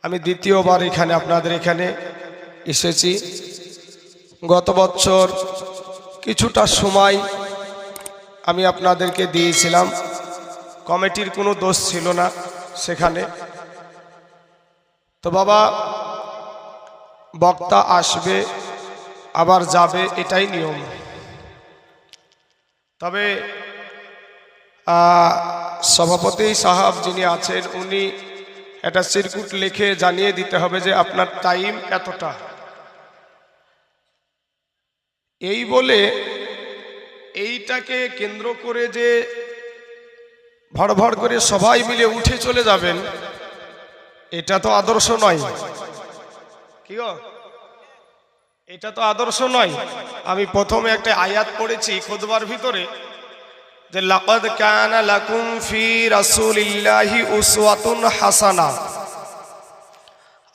আমি দ্বিতীয়বার এখানে আপনাদের এখানে এসেছি। গত বছর কিছুটা সময় আমি আপনাদেরকে দিয়েছিলাম, কমিটির কোনো দোষ ছিল না সেখানে। তো বাবা, বক্তা আসবে আবার যাবে, এটাই নিয়ম। তবে সভাপতি সাহেব যিনি আছেন উনি একটা সিরকুট লিখে জানিয়ে দিতে হবে যে আপনার টাইম এতটা। এই বলে এইটাকে কেন্দ্র করে যে ভড় ভড় করে সবাই মিলে উঠে চলে যাবেন, এটা তো আদর্শ নয়। কি গো, এটা তো আদর্শ নয়। আমি প্রথমে একটা আয়াত পড়েছি খুতবার ভিতরে যে লাকাদ কানা লাকুম ফি রাসূলিল্লাহি উসওয়াতুন হাসানাহ।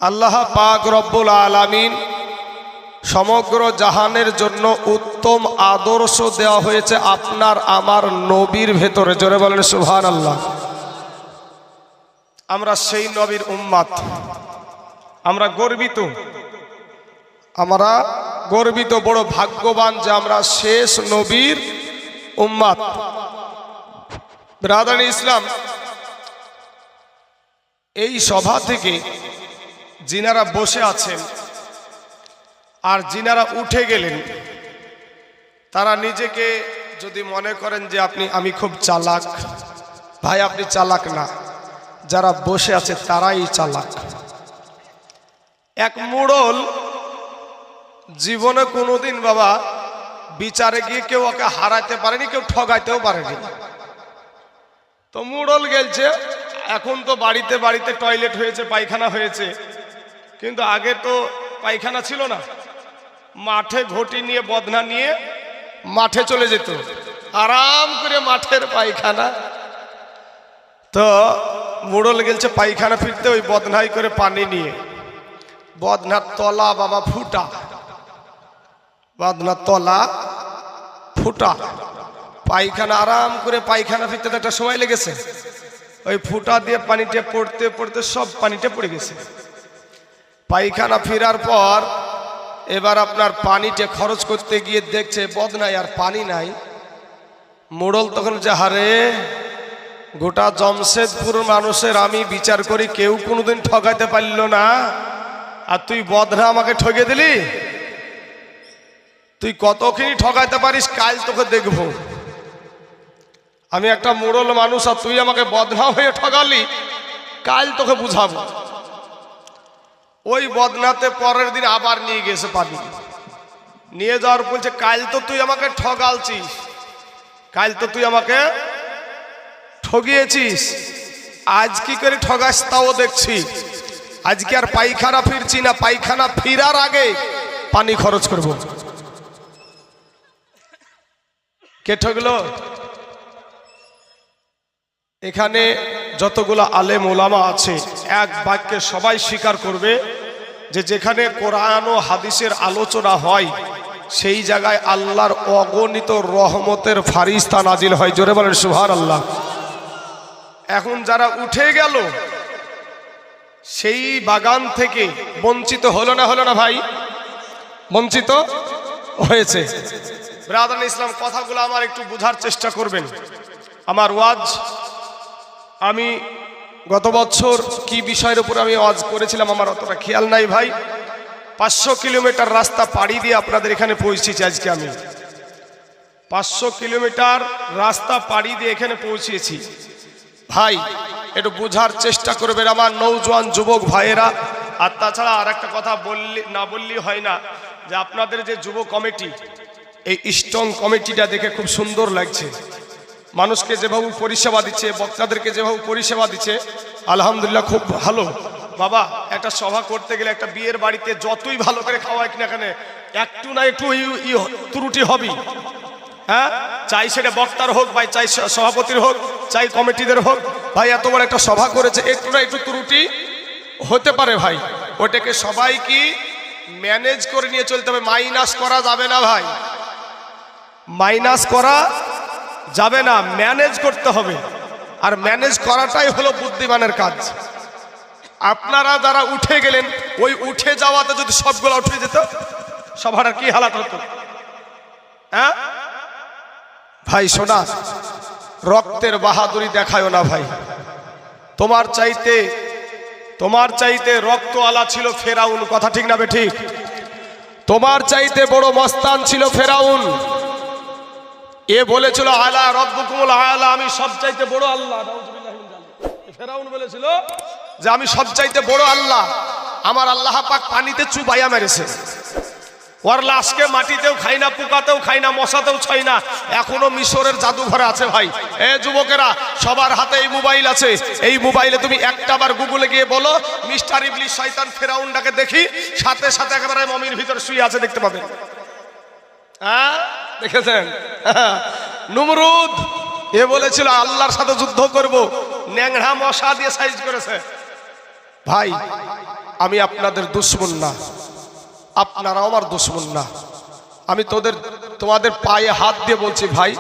আল্লাহ পাক রব্বুল আলামিন সমগ্র জাহানের জন্য উত্তম আদর্শ দেওয়া হয়েছে আপনার আমার নবীর ভেতরে। জোরে বলেন সুবহানাল্লাহ। আমরা সেই নবীর উম্মত, আমরা গর্বিত, বড় ভাগ্যবান যে আমরা শেষ নবীর উম্মত। ব্রাদার ইসলাম, এই সভা থেকে যিনারা বসে আছেন আর যিনারা উঠে গেলেন, তারা নিজেকে যদি মনে করেন যে আমি খুব চালাক, ভাই আপনি চালাক না, যারা বসে আছে তারাই চালাক। এক মুড়ল জীবনে কোনোদিন বাবা বিচারে গিয়ে কেউ ওকে হারাতে পারেনি, কেউ ঠগাইতেও পারেনি। তো মুড়ল গেলছে, এখন তো বাড়িতে বাড়িতে টয়লেট হয়েছে, পায়খানা হয়েছে, কিন্তু আগে তো পায়খানা ছিল না। মাঠে ঘটি নিয়ে বদনা নিয়ে মাঠে চলে যেত, আরাম করে মাঠের পায়খানা। তো মুড়ল গেলছে পায়খানা ফিরতে, ওই বদনাই করে পানি নিয়ে, বদনার তলা বাবা ফুটা, বদনার তলা ফুটা, পায়খানা আরাম করে পায়খানা ফিরতে তো একটা সময় লেগেছে। ওই ফুটা দিয়ে পানিটা পড়তে পড়তে সব পানিটা পড়ে গেছে। পায়খানা ফেরার পর এবার আপনার পানিটা খরচ করতে গিয়ে দেখছে বদনায় আর পানি নাই। মোড়ল তখন যে হারে, গোটা জমশেদপুর মানুষের আমি বিচার করি কেউ কোনোদিন ঠগাইতে পারল না, আর তুই বদনা আমাকে ঠগে দিলি। তুই কতখানি ঠগাইতে পারিস কাল তোকে দেখবো। আমি একটা মোড়ল মানুষ আর তুই আমাকে বদনা হয়ে ঠগালি, কাল তোকে বুঝাবো। ওই বদনাতে পরের দিন আবার নিয়ে গেছে পানি, নিয়ে যাওয়ার বলছে কাল তো তুই আমাকে ঠগালছিস, কাল তো তুই আমাকে ঠগিয়েছিস, আজ কি করে ঠগাস তাও দেখছি। আজকে আর পায়খানা ফিরছি না, পায়খানা ফিরার আগে পানি খরচ করব। কে ঠগলো? এখানে যতগুলো আলেম ওলামা আছে এক বাক্যে সবাই স্বীকার করবে যে যেখানে কোরআন ও হাদিসের আলোচনা হয় সেই জায়গায় আল্লাহর অগণিত রহমতের ফারিস্তা নাজিল হয়। জোরে বলেন সুবহানাল্লাহ। এখন যারা উঠে গেল সেই বাগান থেকে বঞ্চিত হলো না ভাই? বঞ্চিত হয়েছে। ব্রাদার ইসলাম, কথাগুলো আমার একটু বোঝার চেষ্টা করবেন। আমার ওয়াজ, আমি গত বছর কি বিষয়ের উপর আমি ওয়াজ করেছিলাম আমার অতটা খেয়াল নাই ভাই। 500 কিলোমিটার রাস্তা পাড়ি দিয়ে আপনাদের এখানে পৌঁছেছি। আজকে আমি 500 কিলোমিটার রাস্তা পাড়ি দিয়ে এখানে পৌঁছেছি। ভাই একটু বোঝার চেষ্টা করবেন আমার নৌজওয়ান যুবক ভাইয়েরা। আর তাছাড়া আর একটা কথা বললেই হয় না, যে আপনাদের যে যুব কমিটি, এই স্ট্রং কমিটিটা দেখে খুব সুন্দর লাগছে। মানুষকে যেভাবে পরিষেবা দিচ্ছে, বক্তাদেরকে যেভাবে পরিষেবা দিচ্ছে, আলহামদুলিল্লাহ খুব ভালো। বাবা, একটা সভা করতে গেলে একটা বিয়ের বাড়িতে যতই ভালো করে খাওয়ায় কিনা কেন, একটু না একটু ত্রুটি হবে। হ্যাঁ, চাই সেটা বক্তার হোক ভাই, চাই সভাপতির হোক, চাই কমিটিদের হোক। ভাই এত বড় একটা সভা করেছে, একটু না একটু ত্রুটি হতে পারে ভাই। ওটাকে সবাই কি ম্যানেজ করে নিয়ে চলতে হবে, মাইনাস করা যাবে না ভাই, মাইনাস করা যাবে না, ম্যানেজ করতে হবে। আর ম্যানেজ করাটাই হলো বুদ্ধিমানের কাজ। আপনারা যারা উঠে গেলেন, ওই উঠে যাওয়াতে যদি সবগুলো উঠে যেত, সবার কি হালাত হতো? হ্যাঁ ভাই শোনা, রক্তের বাহাদুরি দেখায়ও না ভাই। তোমার চাইতে রক্ত আলা ছিল ফেরাউন, কথা ঠিক না বেঠিক? তোমার চাইতে বড় মস্তান ছিল ফেরাউন। এ বলেছিল আলা রব্বুকুমুল আলা, আমি সব চাইতে বড় আল্লাহ। ফেরাউন বলেছিল যে আমি সব চাইতে বড় আল্লাহ। আমার আল্লাহ পাক পানিতে চুবাইয়া মেরেছে, ওর লাশকে মাটিতেও খাই না, পোকাতেও খাই না, মশাতেও ছাই না। এখনো মিশরের জাদুঘরে আছে ভাই। এ যুবকেরা, সবার হাতে এই মোবাইল আছে। এই মোবাইলে তুমি একটা বার গুগলে গিয়ে বলো মিস্টার ইবলিস শয়তান ফেরাউনটাকে দেখি, সাথে সাথে একেবারে মমির ভিতর শুয়ে আছে, দেখতে পাবেন। হ্যাঁ দেখেছেন? নমরুদ এ বলেছিল আল্লাহর সাথে যুদ্ধ করব, ন্যাংরা মশা দিয়ে সাইজ করেছে। ভাই আমি আপনাদের দুশমন না, আপনারাও আমার দুশমন না। আমি তোমাদের পায়ে হাত দিয়ে বলছি ভাই,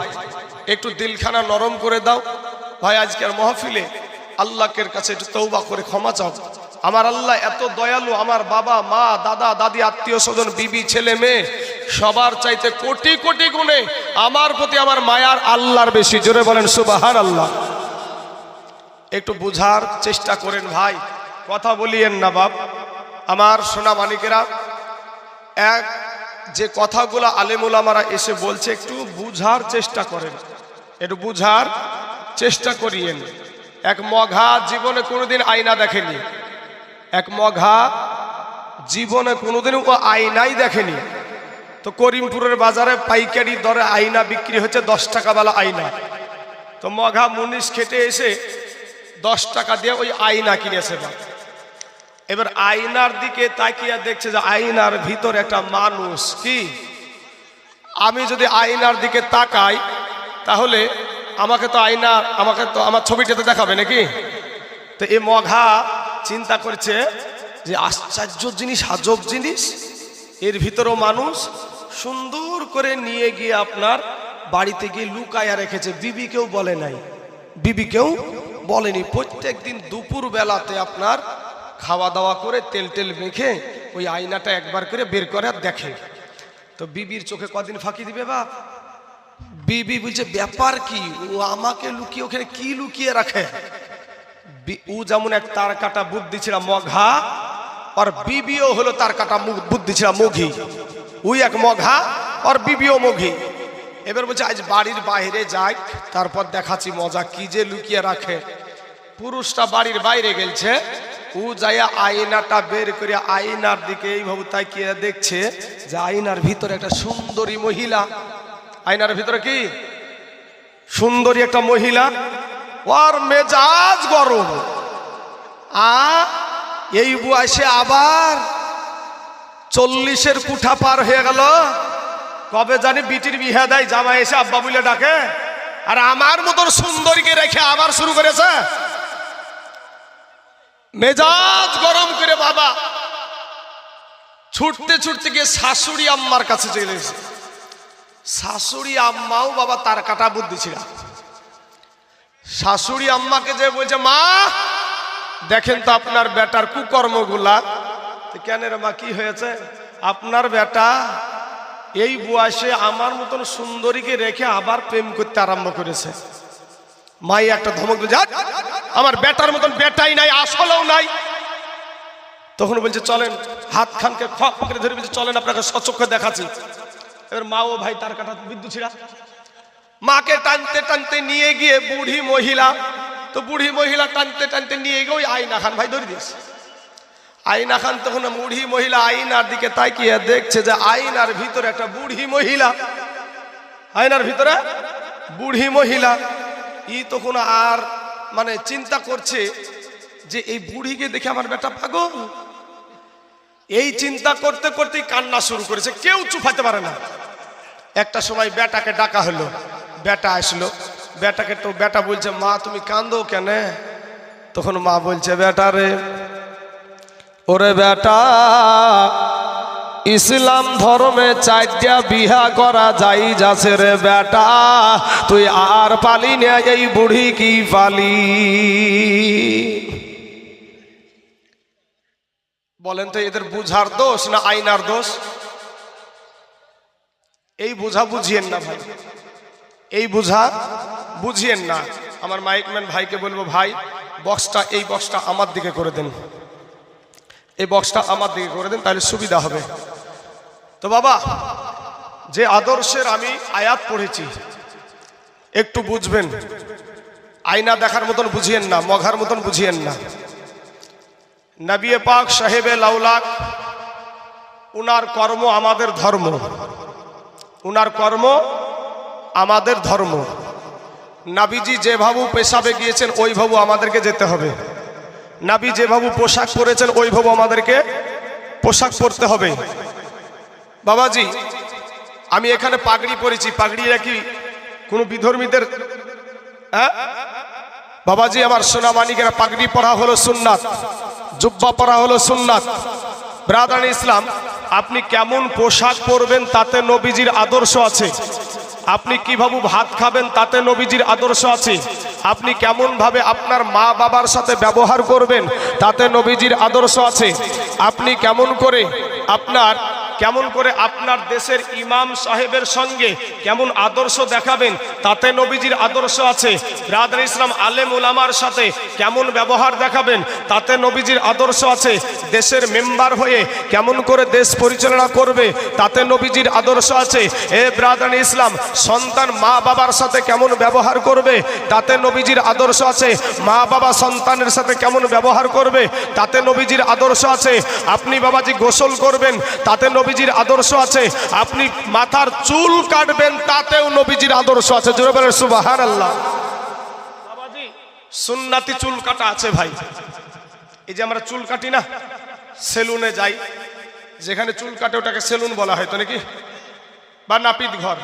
একটু দিলখানা নরম করে দাও ভাই। আজকের মাহফিলে আল্লাহর কাছে একটু তওবা করে ক্ষমা চাও। আমার আল্লাহ এত দয়ালু, আমার বাবা মা দাদা দাদি আত্মীয় স্বজন বিবি ছেলে মেয়ে সবার চাইতে কোটি কোটি গুণে আমার প্রতি আমার মায়ার আল্লাহর বেশি। জোরে বলেন সুবহানাল্লাহ। একটু বুঝার চেষ্টা করেন ভাই, কথা বলিয়েন না বাপ। আমার সোনা মানিকেরা, এক যে কথাগুলো আলেম উলামারা এসে বলছে একটু বুঝার চেষ্টা করেন, একটু বুঝার চেষ্টা করিয়েন। এক মঘা জীবনে কোনোদিন আয়না দেখেনি, এক মঘা জীবনে কোনোদিন ও আয়নাই দেখেনি। তো করিমপুরের বাজারে পাইকারি দরে আয়না বিক্রি হচ্ছে 10 টাকাওয়ালা আয়না। তো মঘা মুনিশ খেটে এসে 10 টাকা দিয়ে ওই আয়না কিনেছে। এবার আয়নার দিকে তাকিয়ে দেখছে যে আয়নার ভিতর একটা মানুষ। কি আমি যদি আয়নার দিকে তাকাই তাহলে আমাকে তো আমার ছবিটাতে দেখাবে নাকি? তো এ মঘা চিন্তা করছে যে আশ্চর্য জিনিস, আজব জিনিস, এর ভিতরও মানুষ। সুন্দর করে নিয়ে গিয়ে আপনার বাড়িতে গিয়ে লুকায়া রেখেছে, বিবিকেও বলে নাই, বিবিকেও বলেনি। প্রত্যেক দিন দুপুর বেলাতে আপনার খাওয়া দাওয়া করে তেল টেল মেখে ওই আয়নাটা একবার করে বের করে আর দেখে। তো বিবির চোখে কদিন ফাঁকি দিবে বাপ? বিবি বলছে ব্যাপার কি, ও আমাকে লুকিয়ে ওখানে কি লুকিয়ে রাখে? ও যেমন এক তার কাটা বুদ্ধি ছিল মঘা, আর বিবিও হলো তার কাটা বুদ্ধি ছিল মঘি। ওই এক মঘা আর বিবিও মঘি। এবার বলছে আজ বাড়ির বাইরে যাই, তারপর দেখাচ্ছি মজা, কি যে লুকিয়ে রাখে। পুরুষটা বাড়ির বাইরে গেলছে, ও যাইয়া আয়নাটা বের করে আয়নার দিকে এইভাবে তাকিয়ে দেখছে যে আয়নার ভিতরে একটা সুন্দরী মহিলা। আয়নার ভিতরে কি সুন্দরী একটা মহিলা, ওর মেজাজ গরম। এই বয়সে আবার 40-এর কুঠা পার হয়ে গেল, কবে জানি বিটির বিহা দেয়, জামাই এসে আব্বা বলে ডাকে, আর আমার মতন সুন্দরীকে রেখে আবার শুরু করেছে। মেজাজ গরম করে বাবা ছুটতে ছুটতে গিয়ে শাশুড়ি আম্মার কাছে চলে এসেছে। শাশুড়ি আম্মাও বাবা তার কাটা বুদ্ধি ছিল। শাশুড়ি আম্মাকে যে বলছে, মা দেখেন তো আপনার বেটার কুকর্মগুলা। কেন রে মা, কি হয়েছে? আপনার বেটা এই বয়সে আমার মতন সুন্দরীকে রেখে আবার প্রেম করতে আরম্ভ করেছে। মাই একটা ধমক দিল, আমার বেটার মতন বেটাই নাই, আসলেও নাই। তখন বলছে চলেন, হাত খানকে পকেটে ধরে বলছে চলেন আপনাকে সচক্ষে দেখাচ্ছি। এবার মা ও ভাই তার কাটা বিদ্যুৎ ছিড়া, মাকে টানতে টানতে নিয়ে গিয়ে বুড়ি মহিলা, তো বুড়ি মহিলা টানতে টানতে নিয়ে গিয়ে ওই আয়না খান ভাই ধরে দিয়েছে। আয়না খান তখন বুড়ি মহিলা আয়নার দিকে তাকিয়ে দেখছে যে আয়নার ভিতরে একটা বুড়ি মহিলা, আয়নার ভিতরে বুড়ি মহিলা। ই তখন আর মানে চিন্তা করছে যে এই বুড়িকে দেখে আমার বেটা পাগল। এই চিন্তা করতে করতেই কান্না শুরু করেছে, কেউ চুপাতে পারে না। একটা সময় বেটাকে ডাকা হলো, বেটা আসলো। বেটাকে তো বেটা বলছে, মা তুমি কান্দো কেন? তখন মা বলছে, বেটা রে, ওরে বেটা, ইসলাম ধর্মে 4টা বিহা করা যাই যাচ্ছে রে বেটা, তুই আর পালি না এই বুড়ি কি পালি? বলেন তো এদের বুঝার দোষ না আয়নার দোষ? এই বুঝা বুঝিয়েন না ভাই, এই বুঝা বুঝিয়েন না। আমার মাইকম্যান ভাইকে বলবো, ভাই এই বক্সটা আমার দিকে করে দেন, এই বক্সটা আমার দিকে করে দেন, তাহলে সুবিধা হবে। তো বাবা, যে আদর্শের আমি আয়াত পড়েছি একটু বুঝবেন, আয়না দেখার মতন বুঝিয়েন না, মঘার মতন বুঝিয়েন না। নবী পাক সাহেবে লাউলাক, উনার কর্ম আমাদের ধর্ম, উনার কর্ম আমাদের ধর্ম। নবীজি যেভাবে পেশাবে গিয়েছেন ওইভাবে আমাদেরকে যেতে হবে। নবী যেভাবে পোশাক পরেছেন ওইভাবে আমাদেরকে পোশাক পরতে হবে। বাবাজি, আমি এখানে পাগড়ি পরেছি, পাগড়িটা কি কোনো বিধর্মীদের? হ্যাঁ বাবাজি, আমার সোনা মানিকেরা, পাগড়ি পরা হলো সুন্নাত, জুব্বা পরা হলো সুন্নাত। ব্রাদার ইসলাম, আপনি কেমন পোশাক পরবেন তাতে নবীজির আদর্শ আছে। আপনি কিভাবে ভাত খাবেন তাতে নবীজির আদর্শ আছে। আপনি কেমন ভাবে আপনার মা বাবার সাথে ব্যবহার করবেন তাতে নবীজির আদর্শ আছে। আপনি কেমন করে আপনার দেশের ইমাম সাহেবের সঙ্গে কেমন আদর্শ দেখাবেন তাতে নবীজির আদর্শ আছে। ব্রাদার ইসলাম, আলেম উলামার সাথে কেমন ব্যবহার দেখাবেন তাতে নবীজির আদর্শ আছে। দেশের মেম্বার হয়ে কেমন করে দেশ পরিচালনা করবে তাতে নবীজির আদর্শ আছে। ব্রাদার ইসলাম, সন্তান মা বাবার সাথে কেমন ব্যবহার করবে তাতে নবীজির আদর্শ আছে। মা বাবা সন্তানের সাথে কেমন ব্যবহার করবে তাতে নবীজির আদর্শ আছে। আপনি বাবাজি গোসল করবেন তাতে নবীজির আদর্শ আছে। আপনি মাথার চুল কাটবেন তাতেও নবীজির আদর্শ আছে। জোরে বলেন সুবহানাল্লাহ। বাবাজি, সুন্নাতি চুল কাটা আছে ভাই। এই যে আমরা চুল কাটি না, সেলুনে যাই, যেখানে চুল কাটে ওটাকে সেলুন বলা হয় তো নাকি, বা নাপিত ঘর।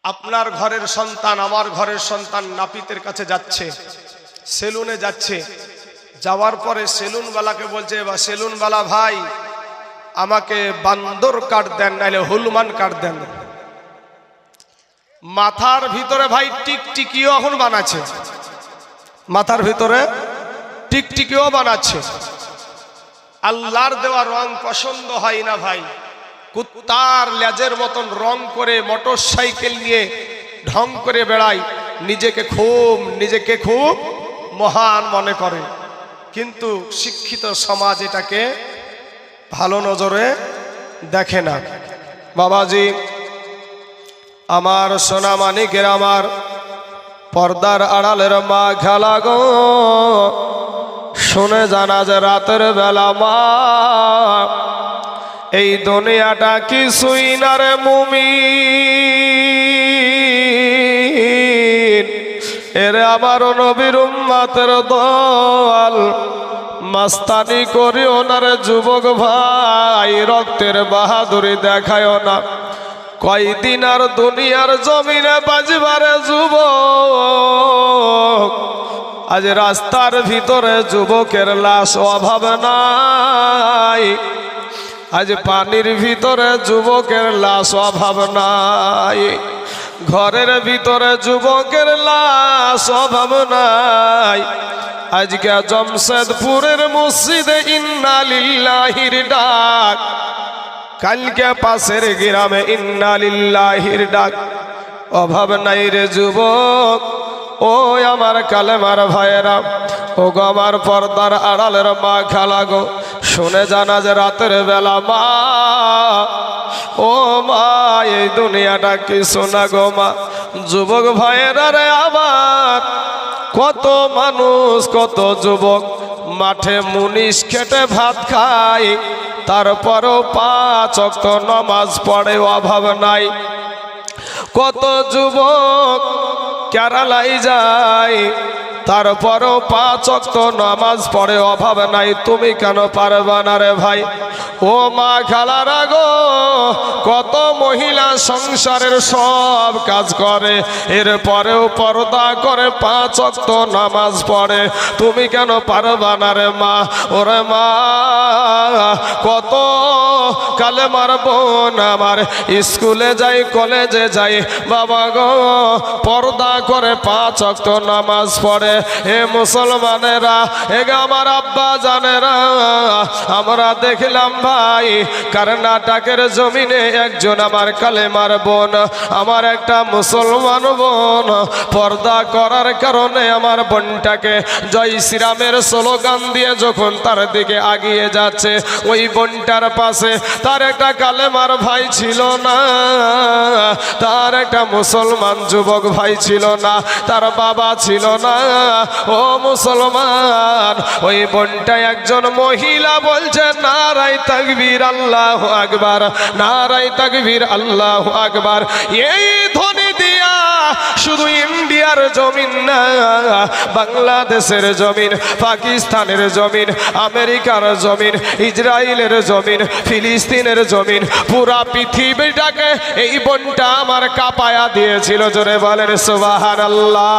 আপনার ঘরের সন্তান, আমার ঘরের সন্তান নাপিতের কাছে যাচ্ছে, সেলুনে যাচ্ছে, যাওয়ার পরে সেলুনওয়ালাকে বলছে, বা সেলুনওয়ালা ভাই আমাকে বান্দর কাট দেন, নাইলে হলুমান কাট দেন। মাথার ভিতরে ভাই টিকটিকিও এখন বানাচ্ছে, মাথার ভিতরে টিকটিকিও বানাচ্ছে। আল্লাহর দেওয়া রং পছন্দ হয় না ভাই, কুত্তার লেজের মতন রং করে মোটর সাইকেল নিয়ে ঢং করে বেড়ায়, নিজেকে খুব মহান মনে করে। কিন্তু শিক্ষিত সমাজ এটাকে ভালো নজরে দেখে না। বাবাজি, আমার সোনা মানিকের, আমার পর্দার আড়ালের মা খেলা গো, শুনে জানা যে রাতের বেলা মা, এই দুনিয়াটা কিছুই না রে মুমিন। এরে আমার নবীর উম্মতের দল, মাস্তানি করিও না রে যুবক ভাই, রক্তের বাহাদুরি দেখায়ও না। কয়দিন আর দুনিয়ার জমিনে বাজবারে যুবক, আজ রাস্তার ভিতরে যুবকের লাশ অভাব নাই, আজ পানির ভিতরে যুবকের লাশ অভাব নাই, ঘরের ভিতরে যুবকের লাশ অভাব নাই। আজকে জমশেদপুরের মসজিদে ইন্না লিল্লাহির ডাক, কালকে পাশের গ্রামে ইন্না লিল্লাহির ডাক। অভাব নাই রে যুবক, ও আমার কালেমার ভাইয়েরা, ও গো আমার পর্দার আড়ালের মা খালা গো, শুনে জানা যে রাতের বেলা মা, ও মা এই দুনিয়াটা কিছু না গো মা। যুবক ভাইয়েরা রে আমার, কত মানুষ, কত যুবক মাঠে মুনিশ খেটে ভাত খায়, তারপরও 5 ওয়াক্ত নামাজ পড়ে, অভাব নাই। কত যুবক কেরালাই যায়, তারপরও 5 ওয়াক্ত নামাজ পড়ে, অভাব নাই। তুমি কেন পারবা না রে ভাই? ও মা খালারা গো, কত মহিলা সংসারের সব কাজ করে, এরপরেও পর্দা করে 5 ওয়াক্ত নামাজ পড়ে, তুমি কেন পারবা না রে মা? ওরে মা, কত কালেমার বোন আমার স্কুলে যাই, কলেজে যাই, বাবা গো পর্দা করে 5 ওয়াক্ত নামাজ পড়ে, হে মুসলমানেরা, হে আমার আব্বা জানেরা, আমরা দেখলাম ভাই কর্ণাটকের জমিনে একজন আমার কালেমার বোন, আমার একটা মুসলমান বোন পর্দা করার কারণে আমার বোনটাকে জয় শ্রীরামের স্লোগান দিয়ে যখন তার দিকে আগিয়ে যাচ্ছে, ওই বোনটার পাশে তার একটা কালেমার ভাই ছিল না, তার একটা মুসলমান যুবক ভাই ছিল না, তার বাবা ছিল না। ও মুসলমান, ওই বোনটা একজন মহিলা বলছে নারায়ে তাকবীর আল্লাহু আকবার, নারায়ে তাকবীর আল্লাহু আকবার। এই ধ্বনি দিয়া শুধু ইন্ডিয়ার জমিন না, বাংলাদেশের জমিন, পাকিস্তানের জমিন, আমেরিকার জমিন, ইসরায়েলের জমিন, ফিলিস্তিনের জমিন, পুরা পৃথিবীটাকে এই বোনটা আমার কাঁপায়া দিয়েছিল। জোরে বলেন সুবহানাল্লাহ।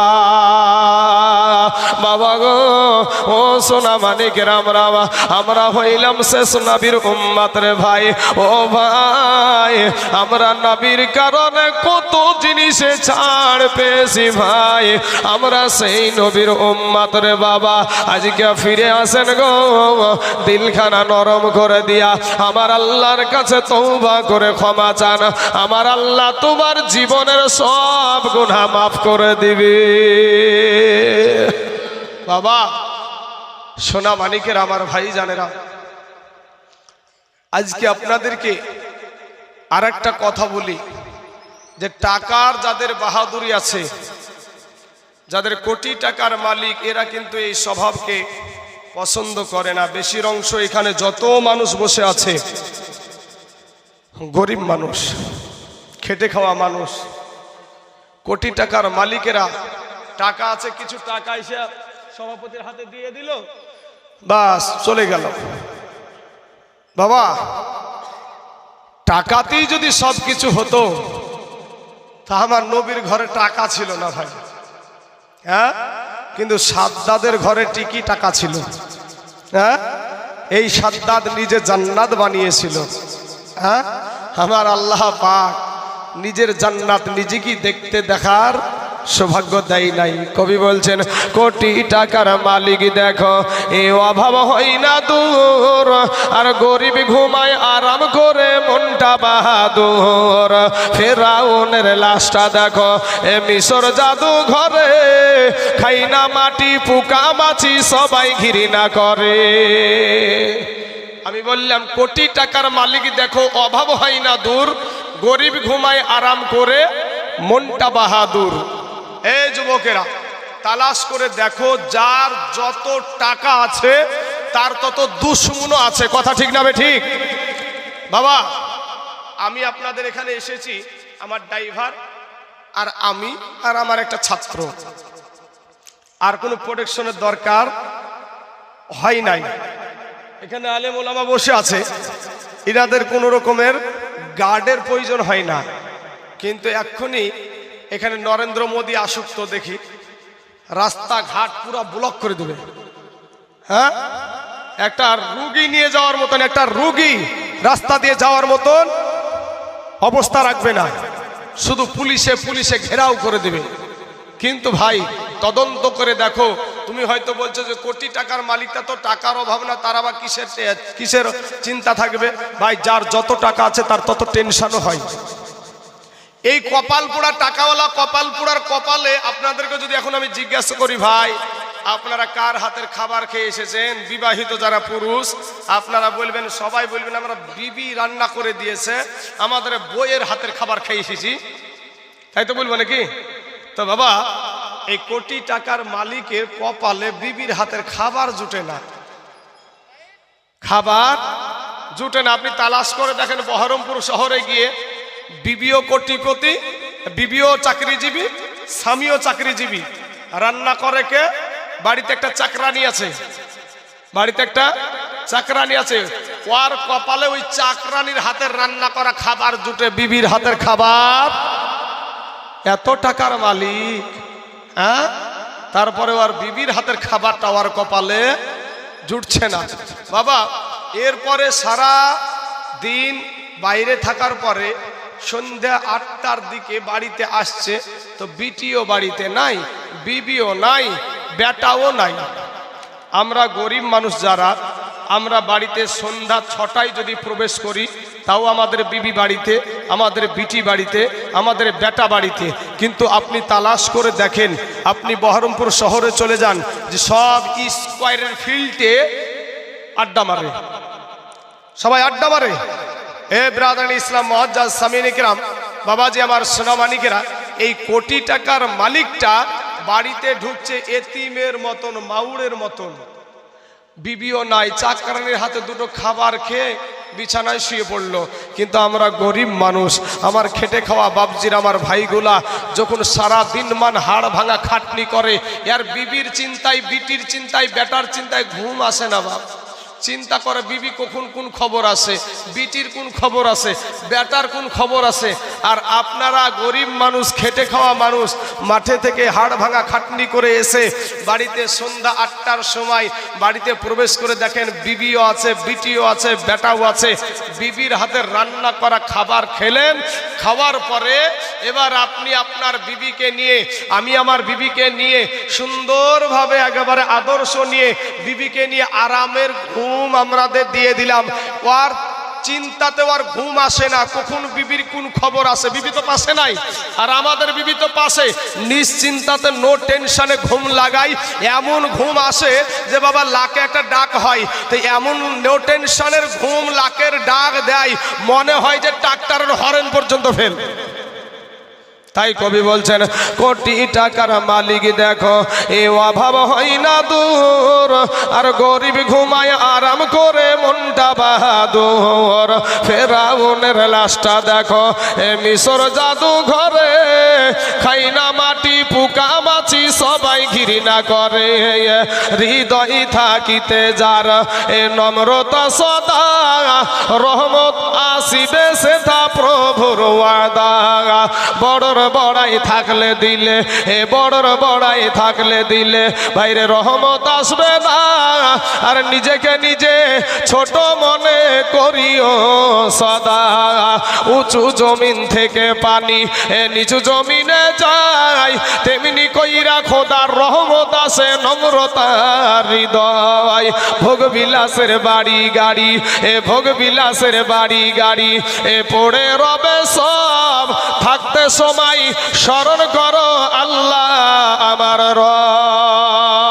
বাবা গো, ও সোনা মানিকের, আমরা হইলাম শেষ নবীর উম্মত রে ভাই। ও ভাই, আমরা নবীর কারণে কত জিনিসে ছাড় পেয়েছি ভাই, আমরা সেই নবীর উম্মত রে বাবা। আজকে ফিরে আসেন গো, দিলখানা নরম করে দিয়া আমার আল্লাহর কাছে তওবা করে ক্ষমা চান, আমার আল্লাহ তোমার জীবনের সব গুনাহ মাফ করে দিবে। বাবা সোনা মানিকের আমার ভাই জানেরা, আজকে আপনাদেরকে আর একটা কথা বলি, যে টাকার যাদের বাহাদুরি আছে, যাদের কোটি টাকার মালিক, এরা কিন্তু এই স্বভাবকে পছন্দ করে না। বেশির অংশ এখানে যত মানুষ বসে আছে গরিব মানুষ, খেটে খাওয়া মানুষ। কোটি টাকার মালিকেরা টাকা আছে, কিছু টাকা এসে সভাপতির হাতে দিয়ে দিল, বাস চলে গেল। বাবা, টাকাতেই যদি সব কিছু হতো তা আমার নবীর ঘরে টাকা ছিল না ভাই। হ্যাঁ, কিন্তু সাদ্দাদের ঘরে টিকি টাকা ছিল। হ্যাঁ, এই সাদ্দাদ নিজে জান্নাত বানিয়েছিল। হ্যাঁ, আমার আল্লাহ পাক নিজের জান্নাত নিজে কি দেখতে দেখার সৌভাগ্য দেয় নাই। কবি বলছেন কোটি টাকার মালিক দেখো এ অভাব হয় না দূর, আর গরিব ঘুমায় আরাম করে মনটা বাহাদুর। ফেরাউনের লাশটা দেখো এ মিশর জাদু ঘরে, খাই না মাটি পোকা মাছি সবাই ঘৃণা করে। আমি বললাম কোটি টাকার মালিক দেখো অভাব হয় না দূর, গরিব ঘুমায় আরাম করে মনটা বাহাদুর। এই যুবকেরা, তালাশ করে দেখো, যার যত টাকা আছে তার তত দুশ্মনও আছে। কথা ঠিক না ঠিক? বাবা, আমি আপনাদের এখানে এসেছি, আমার ড্রাইভার আর আমি আর আমার একটা ছাত্র, আর কোনো প্রোটেকশনের দরকার হয় নাই। এখানে আলেম ওলামা বসে আছে, এনাদের কোনো রকমের গার্ডের প্রয়োজন হয় না। কিন্তু এক্ষুনি এখানে নরেন্দ্র মোদী আসুক তো দেখি, রাস্তাঘাট পুরো ব্লক করে দেবে। হ্যাঁ, একটা রুগী নিয়ে যাওয়ার মতন, একটা রুগী রাস্তা দিয়ে যাওয়ার মতন অবস্থা রাখবে না, শুধু পুলিশে পুলিশে ঘেরাও করে দেবে। কিন্তু ভাই তদন্ত করে দেখো, তুমি হয়তো বলছো যে কোটি টাকার মালিকটা তো টাকার অভাব না, তার আবার কিসের চিন্তা থাকবে? ভাই, যার যত টাকা আছে তার তত টেনশনও হয়। এই কপাল পোড়া টাকাওয়ালা কপাল পোড়ার কপালে আপনাদেরকে যদি এখন আমি জিজ্ঞাসা করি, ভাই আপনারা কার হাতের খাবার খেয়ে এসেছেন? বিবাহিত যারা পুরুষ আপনারা বলবেন, সবাই বলবেন আমরা বিবি রান্না করে দিয়েছে, আমাদের বইয়ের হাতের খাবার খেয়ে এসেছি, তাই তো বলবো নাকি? তো বাবা, এই কোটি টাকার মালিকের কপালে বিবির হাতের খাবার জুটে না, খাবার জুটে না। আপনি তালাশ করে দেখেন, বহরমপুর শহরে গিয়ে বিবিও কোটিপতি, বিবিও চাকরিজীবী, স্বামীও চাকরিজীবী, রান্না করে কে? বাড়িতে একটা চাকরানি আছে, বাড়িতে একটা চাকরানি আছে, ওর কপালে ওই চাকরানির হাতের রান্না করা খাবার জুটে, বিবির হাতের খাবার। এত টাকার মালিক, হ্যাঁ, তারপরে ওর বিবির হাতের খাবারটা ওর কপালে জুটছে না। বাবা, এরপরে সারা দিন বাইরে থাকার পরে সন্ধ্যা 8টার দিকে বাড়িতে আসছে, তো বিটিও বাড়িতে নাই, বিবিও নাই, বেটাও নাই। আমরা গরিব মানুষ যারা, আমরা বাড়িতে সন্ধ্যা 6টায় যদি প্রবেশ করি, তাও আমাদের বিবি বাড়িতে, আমাদের বিটি বাড়িতে, আমাদের বেটা বাড়িতে। কিন্তু আপনি তালাশ করে দেখেন, আপনি বহরমপুর শহরে চলে যান, যে সব স্কোয়ারের ফিল্ডে আড্ডা মারে, সবাই আড্ডা মারে। এ ব্রাদার ইসলাম মুআজ্জাজ সামিন ইকরাম, বাবাজি আমার সোনামানিকেরা, এই কোটি টাকার মালিকটা বাড়িতে ঢুকছে এতিমের মতন, মাউড়ের মতন, বিবিও নাই, চাকরানির হাতে দুটো খাবার খেয়ে বিছানায় শুয়ে পড়লো। কিন্তু আমরা গরিব মানুষ, আমার খেটে খাওয়া বাপজির, আমার ভাইগুলা যখন সারা দিন মান হাড় ভাঙা খাটনি করে, এর বিবির চিন্তায়, বিটির চিন্তায়, বেটার চিন্তায় ঘুম আসে না বাপ। চিন্তা করে বিবি কখন কোন খবর আছে, বিটির কোন খবর আছে, বেটার কোন খবর আছে। আর আপনারা গরিব মানুষ, খেটে খাওয়া মানুষ, মাঠে থেকে হাড় ভাঙা খাটনি করে এসে বাড়িতে সন্ধ্যা 8টার সময় বাড়িতে প্রবেশ করে দেখেন বিবিও আছে, বিটিও আছে, বেটাও আছে। বিবির হাতের রান্না করা খাবার খেলেন, খাওয়ার পরে এবার আপনি আপনার বিবিকে নিয়ে, আমি আমার বিবিকে নিয়ে সুন্দরভাবে একেবারে আদর্শ নিয়ে বিবিকে নিয়ে আরামের ঘুম আমাদের দিয়ে দিলাম। আর চিন্তাতে আর ঘুম আসে না, কখন বিবির কোন খবর আছে। বিবি তো পাশে নাই, আর আমাদের বিবি তো পাশে। নিশ্চিন্তাতে, নো টেনশনে ঘুম লাগাই, এমন ঘুম আসে যে বাবা লাকে একটা ডাক হয়, তো এমন নো টেনশনের ঘুম লাকের ডাক দেয়, মনে হয় যে ট্রাক্টরের হরেন পর্যন্ত ফেল। তাই কবি বলছেন, কোটি টাকার মালিক দেখো এ অভাব হয় না দূর, আর গরিব ঘুমায় আরাম করে মনটা বাহাদুর। ফেরাউনের লাশটা দেখো এ মিশর জাদু ঘরে, খাই না মাটি পোকা মাছি সবাই ঘৃণা করে। হৃদয় থাকিতে যার এ নম্রতা সদা, রহমত আসিবে সেটা প্রভুর ওয়াদা। বড়র বড়াই থাকলে দিলে, এ বড়র বড়াই থাকলে দিলে বাইরে রহমত আসবে না। আর নিজেকে নিজে ছোট মনে করিও সদা। উঁচু জমিন থেকে পানি এ নিচু জমিনে যায়, তেমনি কইরা খোদার রহমত আসে নম্রতার হৃদয়। ভোগ বিলাসের বাড়ি গাড়ি, এ ভোগ বিলাসের বাড়ি গাড়ি এ পড়ে রবে সব, থাকতে সময় স্মরণ করো আল্লাহ আমার রব।